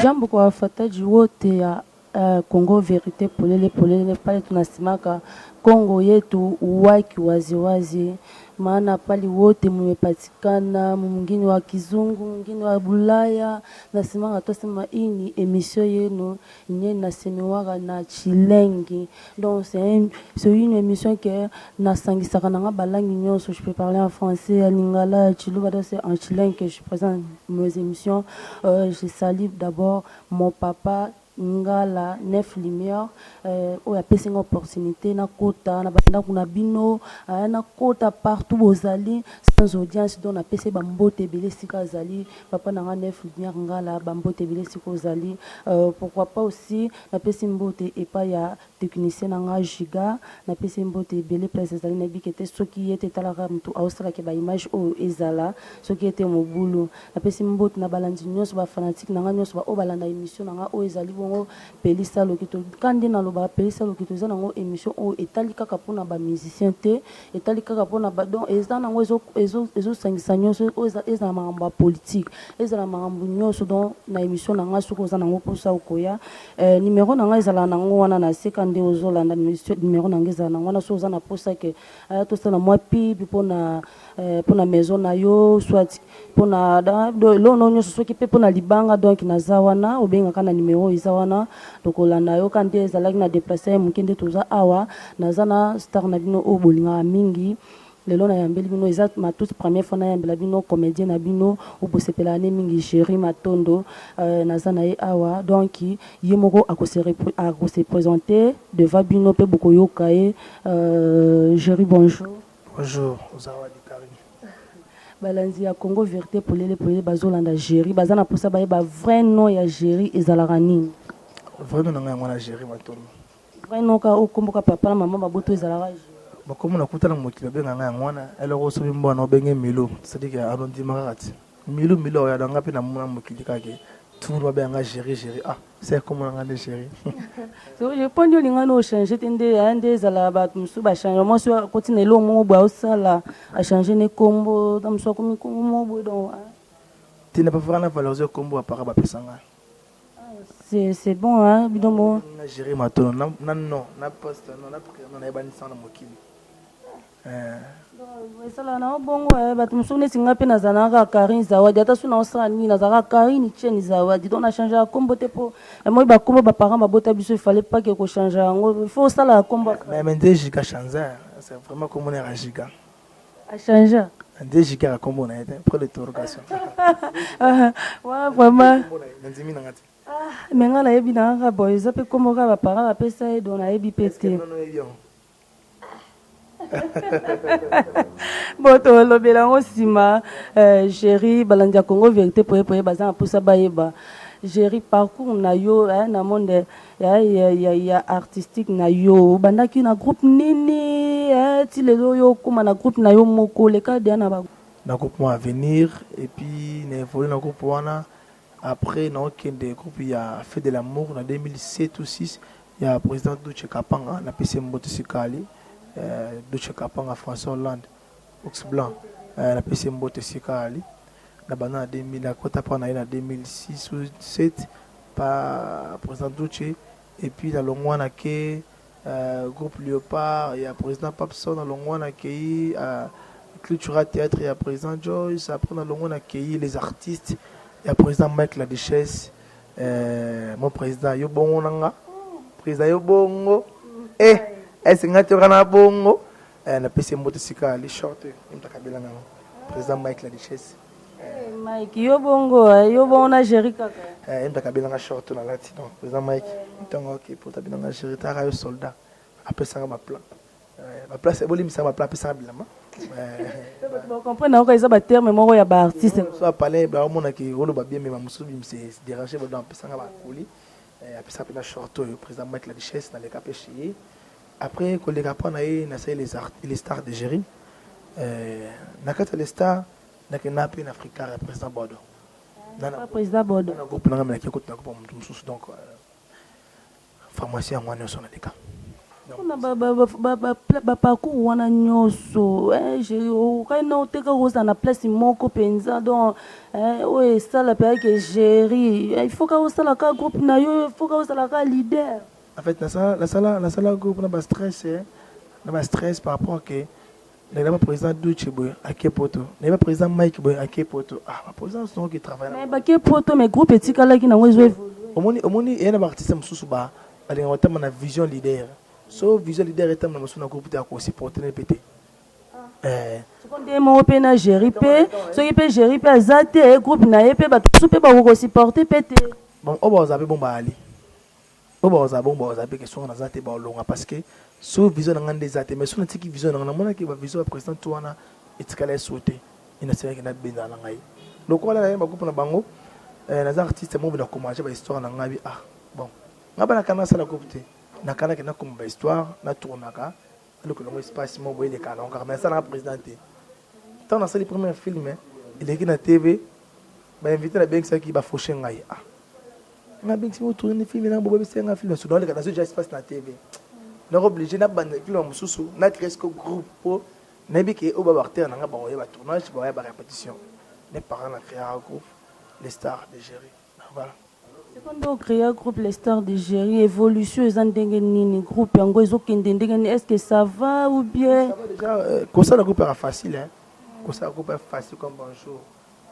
Jambo kwa wafataji wote ya Congo Verite polele pale tunasimaka Kongo yetu uwaki waziwazi, maana pali wote mumepatikana, mwingine wa kizungu, mwingine wa Bulaya, nasimaka tosema hii ni emission yenu nye nasemewaga na Chilengi. Donc c'est une émission que nasangisaka nanga balangi nyonso, je peux parler en français, en lingala, chiluba, c'est en Chilengi que je présente mes émissions. Je salue d'abord mon papa Ngala Neuf Lumière, où il y a une opportunité na kota na banda kuna bino na kota partout aux alliés sans audience dont on a pc bambote belé sika zali papa na Neuf Lumière Ngala bambote belé sika zali. Pourquoi pas aussi na pc mbote et pas ya technicien na Giga na pc mbote belé place zali na bikete ce qui était talaka mtu austra ke ba image o ezala ce qui était mobulu na pc mbote na balandi nyos ba fanatique na nyos ba o balanda émission na o ezali pelisa lokito kandi na loba pelisa lokito za nango émission o etali kaka pona ba musicien te etali kaka pona ba donc eza nango ezo sangisa nyonso eza mamba politique eza na mambo nyonso donc na émission nanga soko za nango posa okoya numéro nanga ezala nango wana na sekande ozolanda numéro nanga ezala nango wana so za na posa ke to sala moi pipi pona maison na yo soit pona lo no nyonso soki pe pona libanga donc na zawana obenga kana numéro wana donc olanda yo kande ezalaki na déplacer mukende toza awa nazana star na bino o bolinga mingi lelo na yambeli bino eza ma toute première fois na yambela bino comédien na bino o bosepela ne mingi Chéri Matondo nazana ye awa donc yemoko akose présenter devant bino pe bokoyoka ye Chéri bonjour. Bonjour Zawadi Karim. Balanzi ya Congo Verite polele bazolanda Chéri bazana posa baye ba vrai nom ya Chéri ezalaka nini? Vrai nom nanga ngwana Chéri Matondo. Vrai nom ka okomboka papa na maman baboto ezalaka Chéri. Bakomo na kutana mokili benga ngaya ngwana eloko so bimbo na benge Milo c'est-à-dire que arrondissement makati Milo ya danga pe na mona mokili kake tout le monde benga Chéri ah c'est comme on a Chéri. So je pense que linga no changer tende ande ezala ba musu ba changer moi so continue lo mo ba osala a changer ne kombo tam so komi kombo bo donc tu n'as pas vraiment valorisé kombo à part ba pesanga. C'est bon hein bidombo na Chéri Matondo non na poste non na prénom na ebani sana mokili sala na bongo ba musu ne singa pe na zanaka Karin Zawadi ata suna osala ni na zaka Karin Cheni Zawadi donc na changer kombo te po moi ba kombo ba parents ba bota biso il fallait pas que ko changer ngo il faut sala kombo mais déjà changer c'est vraiment comme on est à Giga a changer déjà kombo na été pour l'interrogation ouais vraiment mais ngala yebi na ka boy ça peut kombo ka ba parents ba pesa et donc na yebi pété boto lobela ngo sima Chéri balanja Congo Verite poye bazana posa bayeba Chéri parcours na yo na monde ya artistique na yo bandaki na groupe nini ti lelo yo kuma na groupe na yo moko le ka dia na ba na groupe moi Avenir et puis na évolué na groupe wana après na aucun des groupes il y a fait de l'amour en 2007 ou 6 il y a président Douche Kapanga na PC Mbotesikali Douche Kapanga François Hollande Ox Blanc na PC Mbotesikali na bana 2000 la kota pa na 2006 ou 7 par président Douche et puis la longwana ke groupe Léopard il y a président Papson na longwana ke Cultura Théâtre il y a président Joyce après na longwana ke les artistes il y a président Mike La Duchesse mon président yo bongo nanga président yo bongo est-ce que tu as bongo na PC Mbotesikali les short imtakabela nanga président Mike La Duchesse Mike yo bongo na Chéri kaka imtakabela nga short na lati donc président Mike ntongo OK pour tabela nga Chéri ta yo soldat après ça ma plan ma place est bolim ça ma plan ça bilama bon comprendre que ça ba terme moko ya ba artiste so parler ba mona ki rolo ba bien mais musubi c'est déranger ba dans pesanga ba koli après ça pena short le président Mike La Duchesse dans les capéchi après que les gars na les stars de Chéri na kata les stars na ke na pe na Africa président Bodo na président Bodo na groupe na ngam na ki ko na groupe mususu donc pharmacien ngwana so na deka baparcours wana nyonso okaina oteka koza na place moko mpenza donc oyo esala mpe géri il faut ka osalaka groupe na yo il faut ka osalaka leader. En fait nasala groupe na bastress par rapport ke le président Douche boy aké poto le président Mike boy aké poto président son qui travaille mais baké poto mais groupe etikalaki na wezo omoni et na artiste mususu ba alinga otama na vision leader. So vision leader est un monsieur groupe de à supporter le PT. Seconde mo pe na gérer pe, so qui peut gérer pe azate groupe na pe ba tout pe ba ko supporter PT. Bon o ba zabe bon ba ali. O ba zabe que so na zate ba longa parce que so vision na ngande zate mais so na tiki vision na mona ki ba vision président to wana etikala sauter. Ina sera que na benda na ngai. Donc wala na ba groupe na bango na artiste mo ba commencer ba histoire na ngabi bon. Ngaba na kana sala groupe te. Nakana kena comme histoire na tournaka le que l'on espace mo boy les canons car mais ça na présenté tant dans le premier film il est qui na TV ba invité na Banks qui ba faucher ngai na Banks mo tourner film na bobo c'est un film sur dans le canal espace na TV na obligé na ban film mususu na presque groupe po na bi ke o ba barter na ba ba tournage ba répétition les parents na créer un groupe les stars de gérer voilà. Quand on crée un groupe, les stars de gérer, évolution, ils ont des groupes, est-ce que ça va ou bien? Ça va déjà, comme ça le groupe est facile, hein. Comme ça le groupe est facile comme bonjour.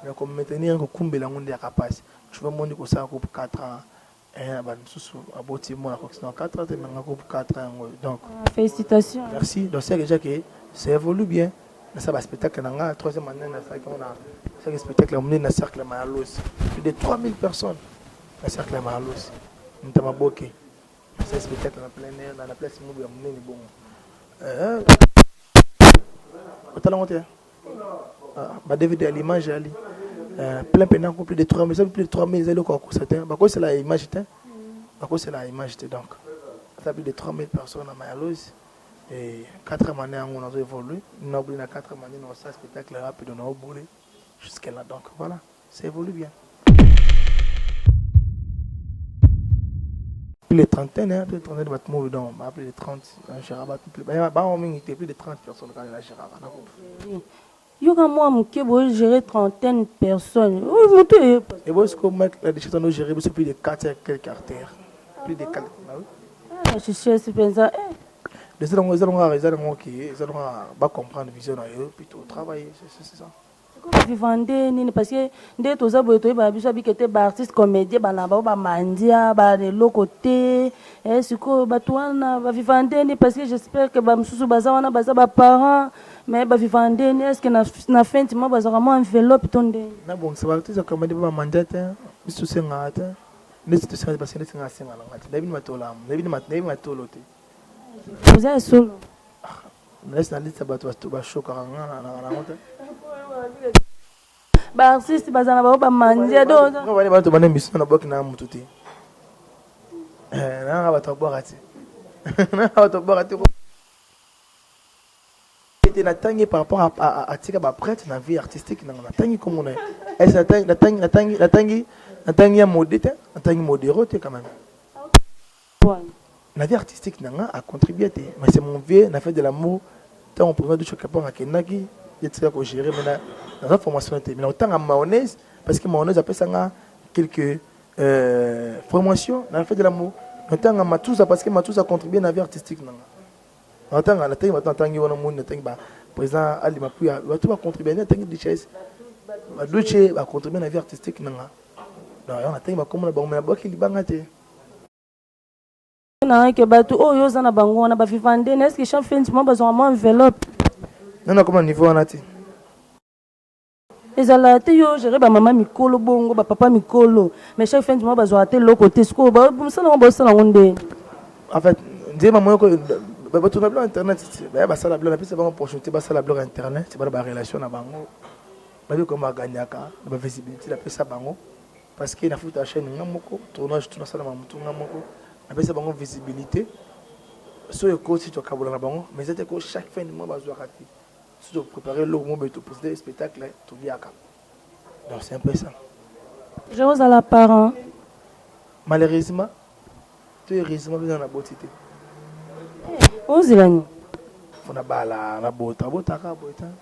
Mais comme maintenir un groupe, la monde est capable. Tu vas monter comme ça un groupe 4 ans. Un bâtiment, un 4 ans, un groupe 4 ans. Donc, félicitations. Merci. Donc c'est déjà que ça évolue bien. Ça va spectacle, la troisième année, ça va spectacle, on est dans le cercle Mayalos. Plus de 3000 personnes. Le cercle Mayalos. Nous avons beaucoup. C'est un spectacle dans plein air, dans la place où nous avons bon. Autant monter. Bah David à l'image ali. Plein pendant plus de 3000, plus de 3000 zéro quoi certains. Bah quoi c'est la image était. Bah quoi c'est la image était donc. Ça plus de 3000 personnes à Mayalos et 4 années on a évolué. Nous avons 4 années dans ce spectacle rapide on a évolué jusqu'à là donc voilà, ça évolue bien. Plus de trentaine, hein, plus de trentaine de bâtiments dedans, plus de 30, plus de 30 personnes quand il a géré. Yoga moi mon gérer 30 personnes. Et vous ce que mettre la décision de gérer plus de 4 quelques artères. Plus de 4. Je cherche penser les gens qui va comprendre vision plutôt travailler c'est ça. Vivande nini parce que nde toza boye toyeba biso abikete ba artiste comédien bana ba mandia ba de côté siko bato wana ba vivande ni parce que j'espère que ba msusu baza wana baza ba parents mais ba vivande ni est-ce que na fin de mois baza vraiment enveloppe tonde na bon c'est ba artiste comédien ba mandia te biso senga te ne c'est ça parce que ne senga senga na ngati dabi matola dabi matolo te vous êtes solo laisse na liste bato ba choka na ngata ba artiste bazana ba mandia do no bani bato bana mission na boki na mutu te na ba to borati na ba to borati ko était na tangi par rapport à tika ba prêtre na vie artistique na tangi comme on est est la tangi ya modité na tangi modéré quand même la vie artistique na a contribué mais c'est mon vieux na fait de l'amour tant on pouvait de choquer pas kenaki il était à gérer mais dans la formation mais autant à mayonnaise parce que mayonnaise après ça quelques formations dans la fait de l'amour autant à Matouza parce que Matouza a contribué à la vie artistique autant à la taille autant tangi wana monde tangi ba président Ali Mapuya tout va contribuer à tangi richesse ba Douche va contribuer à la vie artistique nanga donc on a tangi ba comme na ba mais ba ki libanga te na que bato oyo za na bango na ba vivande est-ce que chaque fin de mois besoin moins enveloppe non comment niveau on a ti ezala te yo gérer ba maman mikolo bongo ba papa mikolo mais chaque fin de mois besoin te lo côté sko ba ça na ngonde en fait ndé maman ko ba to na blog internet ba ça la blog puis c'est pas opportunité ba ça la blog internet c'est pas ba relation na bango ba bi ko ma gagnaka ba visibilité la pesa bango parce que na futa chaîne ngamoko tournage tout na sala mamutu ngamoko na pesa bango visibilité so yo ko si to kabula na bango mais c'était que chaque fin de mois ba zo rakati si tu préparer le moment de poser le spectacle tu viens donc c'est un peu ça je vous à la parent malheureusement tu es heureusement dans la beauté ozilani On a bala, on a bota,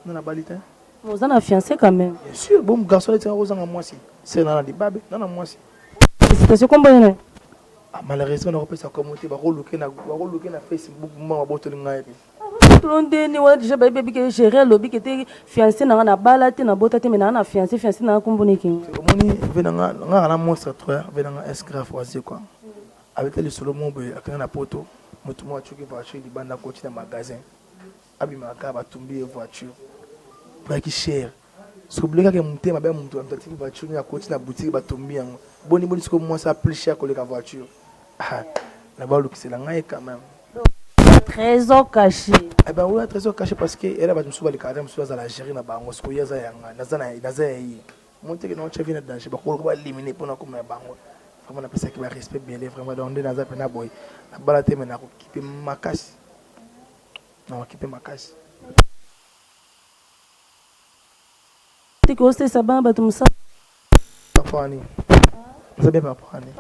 on a balita. vous en avez fiancé quand même. Bien sûr, bon garçon était aux ans moi si. C'est dans la débat, dans la moi si. Félicitations combien. Malheureusement, on a pas ça commenter, ba roloquer na Facebook, moi ba boto ngai. Tolondeni wa déjà bébé que gérer lobby qui était fiancé na bala te na bota te mais na fiancé na komboni ki. Omoni venanga na monstre toi, venanga escrave oisé quoi. Avec le Solomon boy akana na poto, moto mo achuki voiture di banda côté na magasin. Abimaka ba tumbi voiture. Pour qui cher. S'oublie que mon thème ben mon voiture na côté na boutique ba tumbi yango. Boni ce que moi ça plus cher que la voiture. Ah, là-bas le c'est la ngai quand même. Trésor caché. Eh ben oui, trésor caché parce que elle va me souba le cadre, me souba la gérer na bango, ce que yaza yanga, naza yi. Monter que non chef vient dans chez ba ko ba éliminer pour na comme na bango. Vraiment na pesa qui va respect bien les vraiment dans naza pena boy. Na bala te mena ko kipe makasi. Non, kipe makasi. Tu que c'est ça ba tout ça. Papa ni. Vous avez bien papa ni.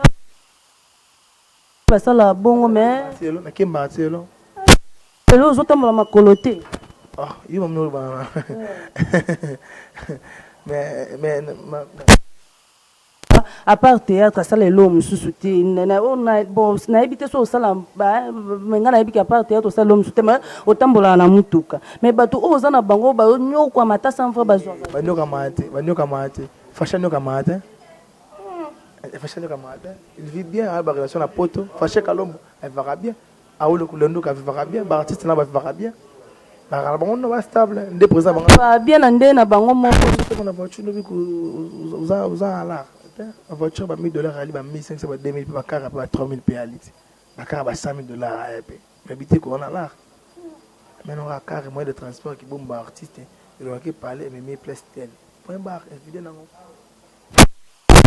Pas ça la bongo mais. C'est là, na kemba c'est là. Les autres ont ma coloté. Ah, il va me voir. Mais à part théâtre ça les l'homme sous-souté on a bon na habité sur ça là mais ngana habité à part théâtre ça l'homme sous-souté mais otambola na mutuka mais bato ozana bango ba nyoko mata sans fois bazwa banyoka mate fashion nyoka mate fashion nyoka mate il vit bien à la relation à poto fashion kalombo elle va bien a ou le kulendo ka vivra bien ba artiste na ba vivra bien ba bango no ba stable ndé présent bango ba bien ndé na bango moko on a voiture no biku uza la la voiture ba $1000 ali ba 1500 ba 2000 ba car ba 3000 pa ali ba car ba $100,000 mais habiter ko on a là maintenant un car moyen de transport qui bomba artiste il va qui parler mais place tel point barre évidemment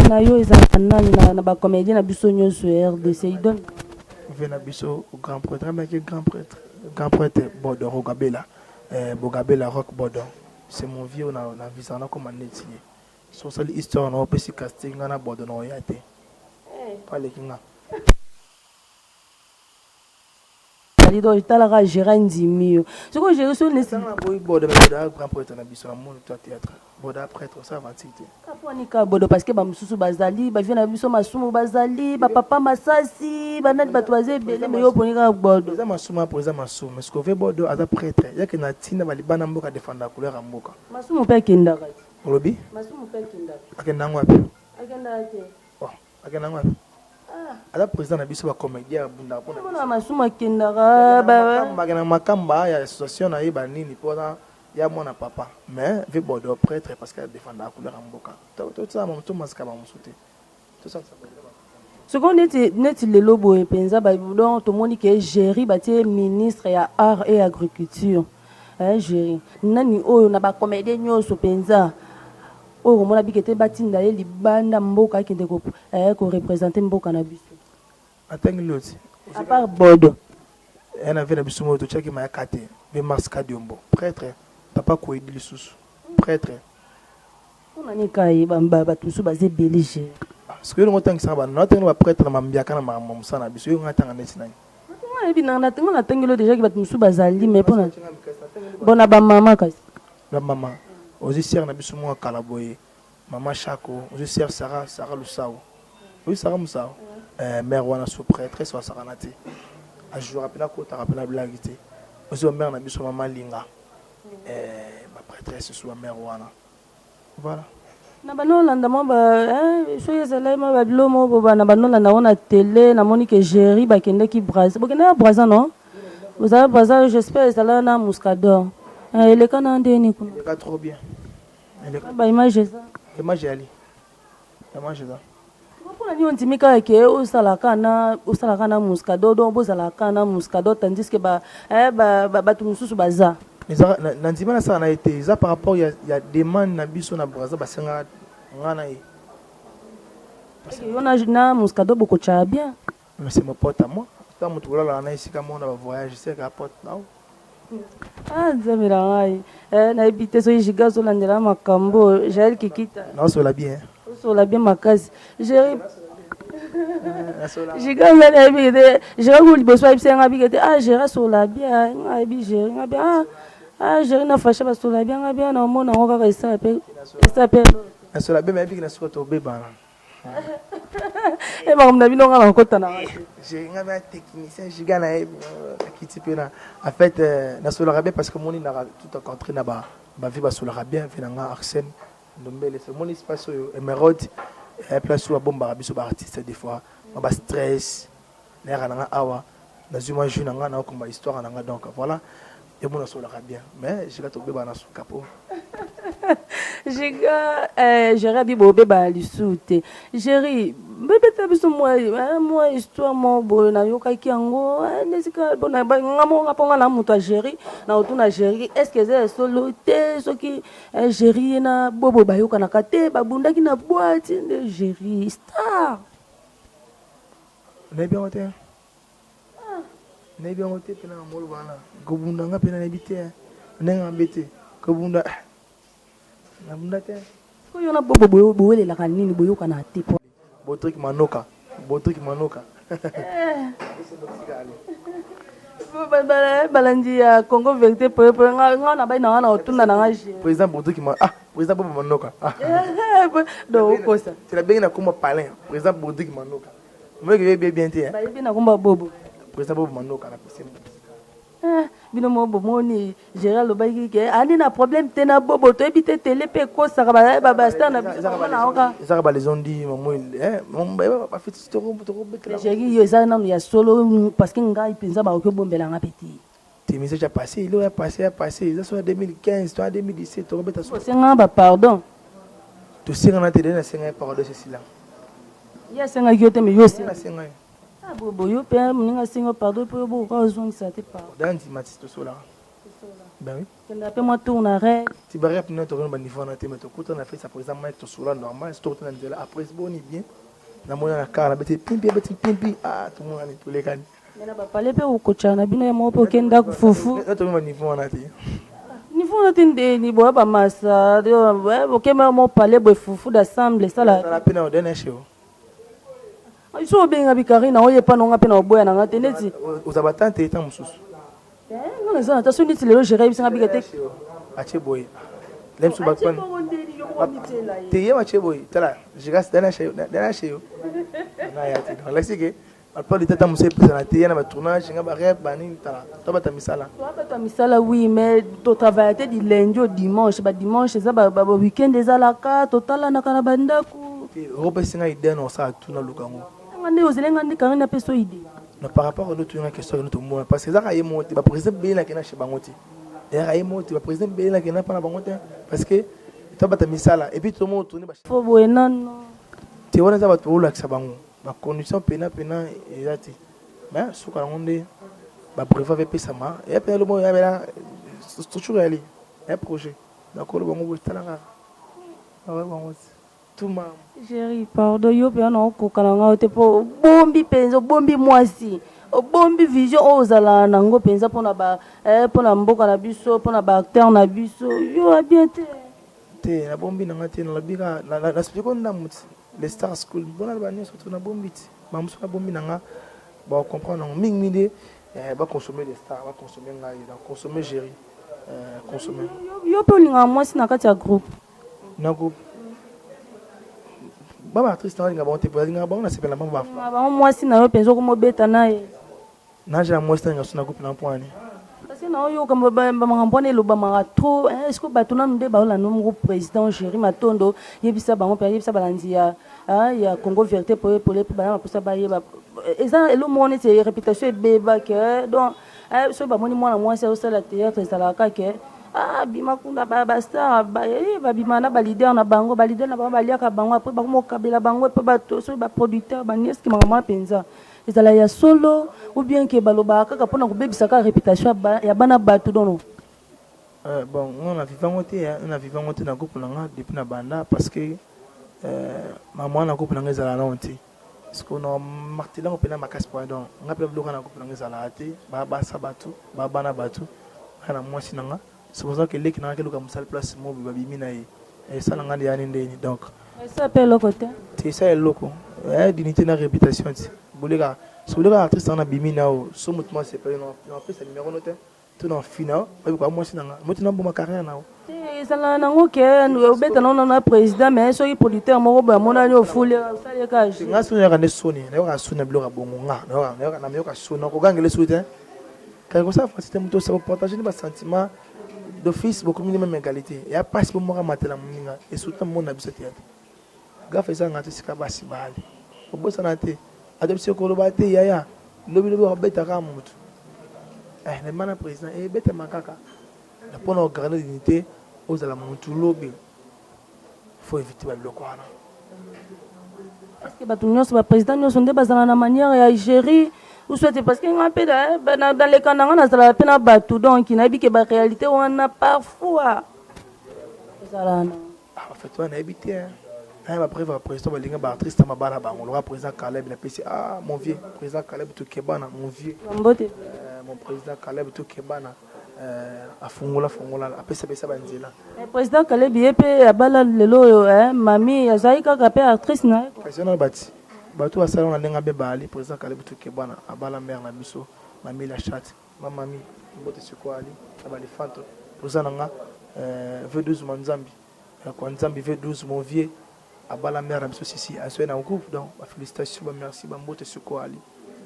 na yo eza nani na ba comédien na biso nyonso RDC idon vena biso au grand prêtre mais qui grand prêtre Bodo Rogabela Bogabela Rock Bodo c'est mon vieux na visana comme netier so sali histoire na opesi casting na Bodo na yate pas les kinga ali do itala gérer ndimio ce que j'ai reçu na boy Bodo grand prêtre na biso na monde théâtre Bodo prêtre ça va citer kaponika Bodo parce que ba mususu bazali ba vient na biso masumu bazali ba papa masasi ba nani bato bazé belé mais yo ponika Bodo za masuma pour za masumu mais ce que veut Bodo aza prêtre ya que na tina bali bana mboka défendre couleur mboka masumu pe kenda kati olobi masumu pe kenda akenda ngwapi akenda ate akenda ngwapi ala président na biso ba comédien bunda pona na masumu kenda ba makamba ya association na yeba nini pona ya mwana papa mais veut Bodo prêtre parce qu'elle défend la couleur mboka tout ça mon tout masaka ba musuté tout ça ce qu'on net le lobo et penza ba donc tout monde qui est géré ba ministre ya art et agriculture géré nani oyo na ba comédien nyonso penza oyo mona bikete batinda ye libanda mboka kende ko représenter mboka na biso atangi loti à part Bodo elle avait la biso moto chaki ma kate be maska diombo prêtre papa ko edili susu prêtre on ani kai bamba batusu bazé belge parce que on tang ça ba na tang ba prêtre na mambiaka na mamusa na biso yo ngata ngane sinani on ebi na tanga na tangelo déjà ki batusu bazali mais pona bona ba mama kasi la maman aux sœurs na biso mo kala boye maman Chako aux sœurs Sarah Lusao oui Sarah Musao mère wana sous prêtre so Sarah nati a jour rappela ko ta rappela blagité aussi mère na biso maman Linga ma prêtresse sous la mère wana voilà na banolanda mo ba soyez allé ma babilo mo ba na banolanda on télé na moni que géri ba kende ki Brazza bo kende Brazza non vous avez Brazza j'espère ça là na Muscador elle quand ndeni kuna il est trop bien elle est ba image ça image ali image ça pour la nuit timika ke o salaka na Muscador donc bo salaka na Muscador tandis que ba tu mususu baza Nandima na ça a été ça par rapport il y a demande na biso na Brazza basenga ngana yi parce que on a na Muscador beaucoup cha bien mais c'est mon pote à moi quand mon tour là na ici comme on va voyage c'est qu'à pote là zamira ngai na habité so jiga so landela makambo Jael kikita non c'est la bien so la bien makasi j'ai Jiga ngana bigete jiga ko liboso ibsenga bigete jera sola bien ngabi jera ngabi jera na fasha ba sola bien ngabi na mona ngoka ka isa pe na sola bien mais bigina soto beba e ba mna bino ngala kota na j'ai ngabi un technicien jiga na kiti pena en fait na sola bien parce que moni na tout encontré na ba vie ba sola bien finanga Arsène Ndombele c'est mon espace émeraude et place où bomba biso ba artiste des fois ba stress nera nanga awa na zuma juna nga na komba histoire nanga donc voilà et mon sola bien mais je vais tomber ba na sou capot jiga jera bi bobe ba lisute jeri bebe tabiso moi histoire mo bo na yoka ki yango nesika bona ngamo ngaponga na muto jeri na otuna jeri est-ce que c'est solo te soki jeri na bobo ba yoka na kate ba bundaki na boîte de jeri star ne bien hotel ne bien hotel pena molo bana ko bunda nga pena ne bité nenga mbete ko bunda na bunda te ko yona bobo boele la kanini boyoka na te po Botrik Manoka. Balandi ya Congo vérité pour nga na ba na otunda na ngaje. Président Botrik président Bobo Manoka. Do ko ça. C'est la bien na comme palin. Président Botrik Manoka. Moi que bien te. Ba bien na komba bobo. Président Bobo Manoka na pese. Bino mo bomoni Gérald Lobaki ke ani na problème te na bobo to ebite télé pe ko saka ba star na biso na oka. Ça ba les ondi maman mon ba fait to betla. J'ai dit yo ça na ya solo parce que nga ipenza ba ko bombela nga petit. Tes messages a passé, il a passé, ça soit 2015, soit 2017, to beta so. C'est nga ba pardon. To singa na te na singa pardon ceci là. Ya singa yote me yo singa. Bobo yo père mninga singa pardon pour bo ko zong ça te pas. Dans di matiste so là. Ben oui. Quand après moi tourne arrêt. Tu barres pour notre ba niveau na te mais to kuta na fait ça pour exemple to so là normal, c'est tout na là après c'est bon bien. Na mona na car na beti pimpi tout le monde ani tous les kan. Mais na ba parler pe o kocha na bino ya mo po kenda ku fufu. Na to ma niveau na te. Niveau na tinde ni bo ba masa de o ke mo parler bo fufu d'assemble ça là. Ça la peine au dernier show. So benga bikarina oye pa nonga pe na oboya na ngate neti uzabatante eta mususu ngona zana ta so neti lelo jera bisinga bikate ache boy lem su bakwan te yema ache boy tala jigas dana sheyo na yati donc lasike alpa de tata musse pesa na te yana ba tournage nga ba rep bani tala to bata misala oui mais to travailler du lundi au dimanche ba dimanche ça ba weekend ezalaka totala na kana bandaku roba singa idée no sa tuna lukango ngande ozelenga ndi karina peso idée no par rapport à l'autre question nous tout monde parce que ça aye monte ba président bela kena chez bangoti et aye monte ba président bela kena pa na bangoti parce que to bata misala et puis tout le monde tourner ba fo boenano te wana za ba to la ksa bango ba condition pena ezati mais suka ngonde ba prévoir avec pesama et puis le mot ya bela structure ali un projet d'accord le bango talanga ouais bango tout ma chérie pardon yo pe na okokalanga te po bombi penzo bombi mwasi bombi vision ozala nango penza pona ba pona mboka na biso pona ba acteur na biso yo a bien te na bombi nanga te na bika na spiko na muti les stars school bona ba nyo surtout na bombi ti ba muso na bombi nanga ba comprendre mingi de ba consommer les stars ba consommer ngai ba consommer gérer consommer yo pe linga mwasi na kati ya groupe na groupe baba artiste na linga bonte pour linga bon na sepela mama ba mwasi na yo penzo ko mobeta naye na ja mwasi na suna groupe na poani parce que na yo comme ba mangambone lo ba mara trop est-ce que batuna nde ba la nom groupe président Géry Matondo yebisa bango pe yebisa balandi ya Congo vérité pour ba pour ça ba yeba eza elo mone c'est réputation beba que donc so ba moni mwana mwasi au sala théâtre sala ka ke bima kunda ba star ba bima na ba leader na bango ba liaka bango après ba mo kabela bango pe ba to so ba producteur ba neski mama penza ezala ya solo ou bien que baloba kaka pona ko bebisa ka réputation ya bana batu dono bon on a vivant ngote na groupe nanga depuis na banda parce que maman na groupe nanga ezala lonti parce que on martelant on pena makas point donc nga pe bloka na groupe nanga ezala ate ba sabatu ba bana batu kana mwasi nanga c'est pour ça que les qui n'ont pas le place mobile babimi na Et ça, on a dit donc. Ça s'appelle le côté. C'est ça, le loco. Dignité et réputation. Si vous voulez, artiste, on a bimi now. So mutuellement, c'est pas non plus c'est numéro noté. Tout dans final. Moi, c'est dans moi, tu n'as pas ma carrière now. Ça n'a pas que nous bête non na président mais so yi producteur mo ba mo na yo fule ça les cas. Nga sonné ka ne sonné, na sonné bloka bongo nga. Na me ka sonné ko gangele souté. Quand comme ça, c'est un ça partager des sentiments d'office beaucoup de même égalité. Il y a pas si pour moi mater la moninga et surtout mon habit théâtre. Ga fait ça ngati sika basi bali. Au bout ça naté. Adoption ko lo baté yaya. Lobi beta ka mutu. Le mana président et beta makaka. La pour nos grandes dignités aux ala mutu lobi. Faut éviter le kwana. Parce que ba tunyo so ba président nyo sonde bazana na manière ya gérer ou souhaitez parce que dans les cas on a peine à battre donc il n'a dit que la réalité on a parfois en fait on a habité après le président balinga ba artiste ma bala ba on le président Caleb la PC ah mon vieux président Caleb tout kebana mon vieux mon président Caleb tout kebana afungola après ça banzela président Caleb yepe abala lelo mami azaika ka pe actrice na président bati bato à salon na nga bali président Caleb tout kebana abala mère na biso mami la chat mami mbote sikwali abali fanto président nga V12 manzambi kwa nzambi V12 mon vieux abala mère na biso sisi aswe na groupe donc félicitations merci mbote sikwali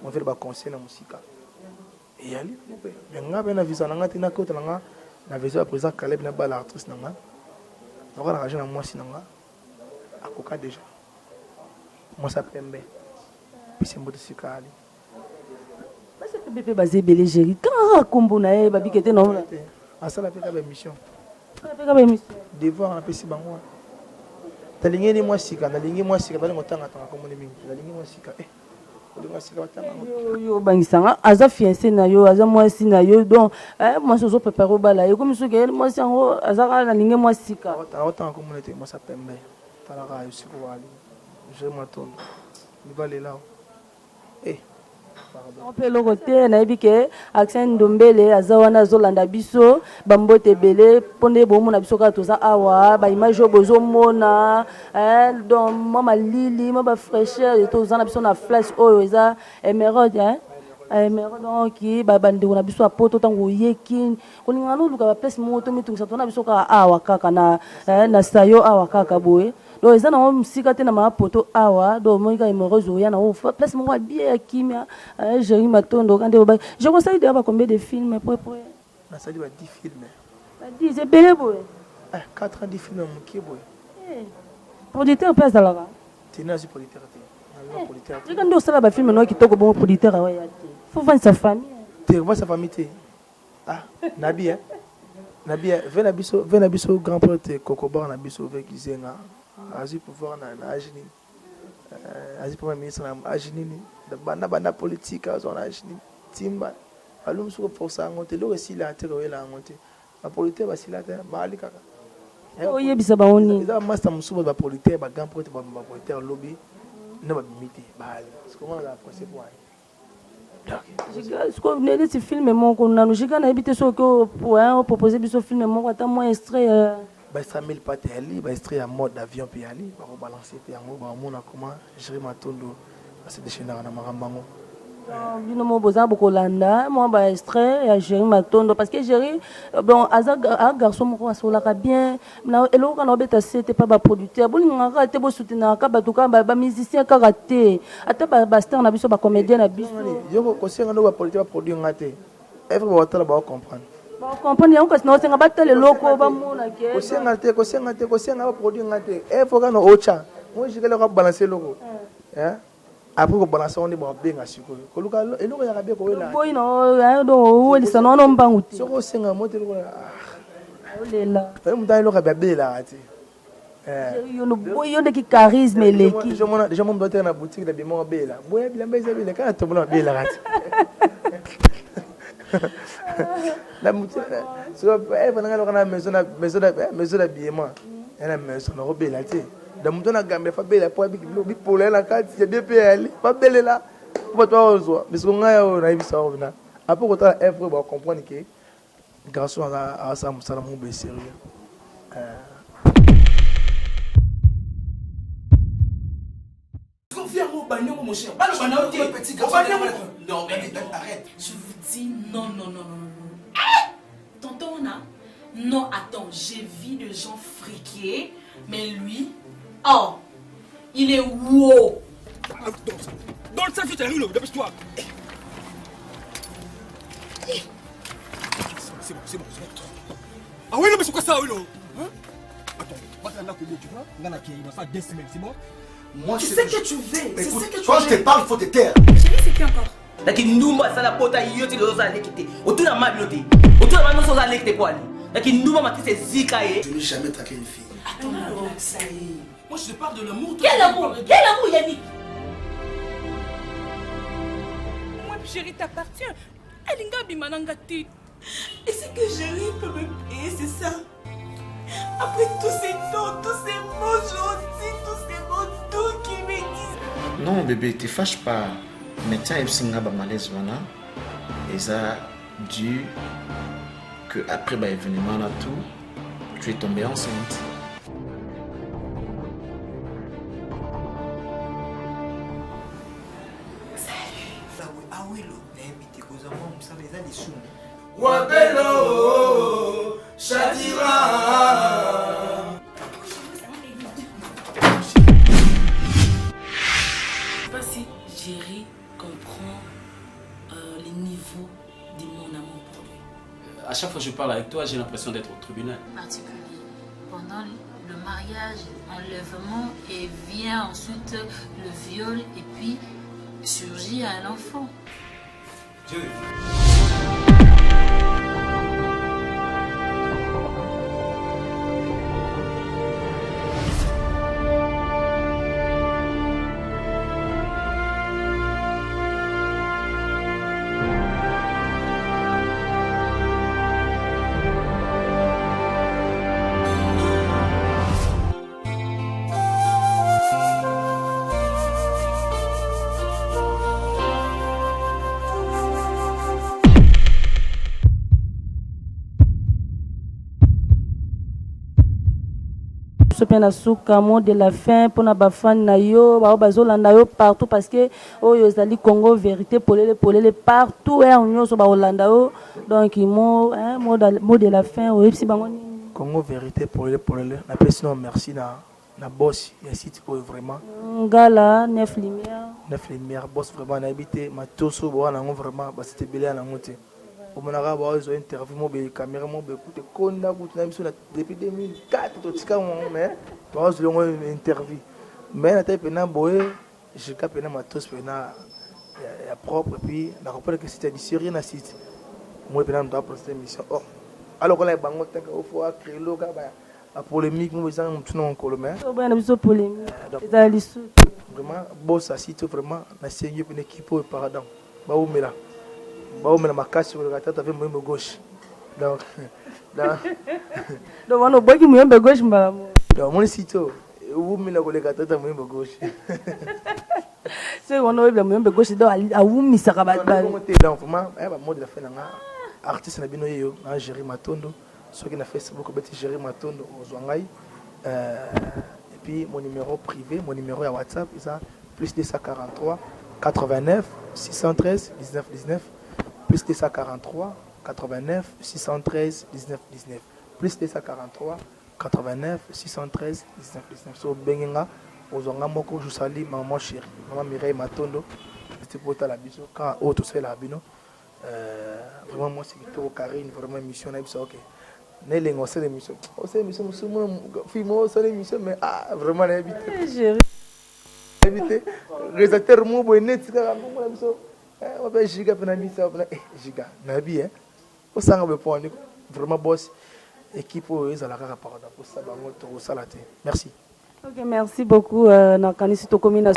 mon vieux ba conseil na musika et ali mais nga be na visa na nga tina ko tanga na visa président Caleb na bala artiste na nga na rajon na moi sinanga akoka déjà moi ça pembe puis c'est mbote sikali parce que bébé basé belé géri quand kombo na e babi kete non la asala pe ka ba mission devoir na pesi bango talingi ni moi sika talingi moi sika talingi otanga tanga komoni mingi talingi moi sika talingi sika batanga yo bangisanga aza fiancé na yo aza mwasi na yo donc moi so préparer bala yo comme soki moi si ngo aza na lingi moi sika otanga komoni te moi ça pembe tala ka yo siko wali je m'attends il va aller là on peut le côté na ebike accent ndombele azawana zolanda biso bambote belé pondé bomo na biso ka toza awa ba image bozo mona donc mama lili mama fraîcheur et toza na biso na flash oyo eza émeraude émeraude donc ba bande na biso apoto tango yeki koninga no luka ba place moto mitungisa tona biso ka awa kaka na sayo awa kaka boye donc ils ont musika te na ma poto awa donc moi quand il me rejoint na o place moi bien kimia j'ai matondo quand je conseille d'avoir combien de films pour na ça dit 10 films 10 c'est belé boy 4 ans 10 films mon qui boy producteur place là tu n'as pas producteur tu quand on sala ba film no kitoko bon producteur ouais faut vendre sa famille tu vois sa famille nabi nabi vena biso grand pote Kokobar na biso avec Izenga Azi pouvoir na ajini Azi premier ministre na ajini de banda politique on ajini timba alum so força ngote lo si la terre la ngote la politique ba si la terre ba ali kaka oye bisa ba oni za master musuba ba politique ba grand pote ba politique lobby na ba miti ba ali comment la procès pour ce qu'on est de film mon qu'on a nous j'ai quand habité sur que pour proposer biso film mon attends moi extrait ba 3000 pateli ba extrait en mode avion puis ali ba balancer puis en ba mona comment gérer matondo c'est déchaîner na marambango bino mo boza bokolanda moi ba extrait ya gérer matondo parce que gérer bon un garçon mo asola ka bien na elo kana obeta c'était pas ba producteur bolinga ka te bo soutenir ka ba tuka ba musicien ka raté ata ba star na biso ba comédien na biso yo ko senga no ba producteur ba produire ngate every watala ba comprendre ba comprendre yango kasi no senga batale loko ba mona ke ko senga ba produire ngate faut ka no ocha moi je vais le balancer loko après ko balancer on est ba benga siko ko luka eloko ya kabe ko wela boy no do welisa no mbangu ti so ko senga motel ko olela mutani lo ka babela ati yo no boy yo de ki charisme leki déjà mon doit na boutique de bimo bela boy bila mbeza bela kana to bona bela ati la boutique so fana ngalo kana maison de bima ela maison no bela ati da mutu na gambe fa bela po bi pole la kati ya bien pele fa bela la po to ozo biso ngaya o na ibisa o na apo ko ta every ba comprendre que garçon a ça musala mo be sérieux mon cher. Petit garçon. Non, mais arrête. Je vous dis non. Tonton, non, attends, j'ai vu des gens friqués, mais lui, oh, il est wow. Dans le sac, tu es dépêche-toi. C'est bon. Ah oui, non, mais c'est quoi ça, oui, non? Attends, là, tu vois, il va faire 2 semaines, c'est bon? Moi, Tu sais que tu veux. Mais écoute, quand je te parle, il faut te taire. Chérie, c'est qui encore? Lakini ndumba sala pota yote loza lekite. Otuna mablote. Otuna mano soza lekite kwa ali. Lakini ndumba matise zika ye. Je n'ai jamais traqué une fille. Attends, ça y est. Moi, je te parle de l'amour. Quel amour, Yannick? Moi, chérie, t'appartient. Alinga bimananga ti. Et c'est que chérie peut me payer, c'est ça? Après tous ces temps, tous ces mots gentils, tous ces mots doux qui me disent. Non, bébé, te fâche pas. Médecin Epsinga ba malaise wana. Et ça dû que après bah événement là tout, tu es tombée enceinte. Wabelo, Shadira. Je sais pas si Jerry comprend les niveaux de mon amour pour lui. À chaque fois que je parle avec toi, j'ai l'impression d'être au tribunal. Particulier. Pendant le mariage, enlèvement et vient ensuite le viol et puis surgit un enfant. Dieu. Sopena suka mot de la fin pour na bafan na yo ba bazolanda yo partout parce que oyo ezali Congo vérité polele partout et on so ba olanda yo donc mot de la fin o epsi bango Congo vérité polele na personne merci na boss ya site ko vraiment ngala 9 lumière boss vraiment na habité matoso bo na ngo vraiment ba c'était belé na ngote au monara ba ozo interview mo be caméra mo be écoute konda na biso depuis 2004 to tika mo mais ba ozo ngo interview mais na tape na boye je cap na matos na ya propre et puis na rappelle que c'était du sérieux na site moi pe na ndo après émission oh alors qu'on a bango tant qu'il faut créer le gars la polémique nous besoin de tout encore mais on a besoin de polémique vraiment boss à site vraiment na seigneur une équipe au pardon ba omela makasi sur le gâteau avec moi gauche donc on a boki moi gauche mbala donc mon site où omela ko le gâteau avec moi gauche c'est on a moi gauche donc a umi sakaba donc vraiment ba mode la fin na artiste na bino yo na Jerry Matondo ceux qui na Facebook beti Jerry Matondo ozwangai et puis mon numéro privé mon numéro ya WhatsApp ça plus 243 89 613 19 19 plus 243 89 613 19 19 plus 243 89 613 19 19 so bengenga ozwanga moko je salue maman chérie maman Mireille Matondo c'était pour ta la biso quand auto c'est la bino vraiment moi c'est plutôt Karine vraiment émission là ok né les c'est l'émission c'est émission film c'est l'émission mais vraiment la éviter réalisateur mo bonnet tika mo la biso on va giga pena misa giga nabi au sanga be point vraiment boss équipe aux ala kaka pardon pour ça bango to salate merci OK merci beaucoup na kanisi to commune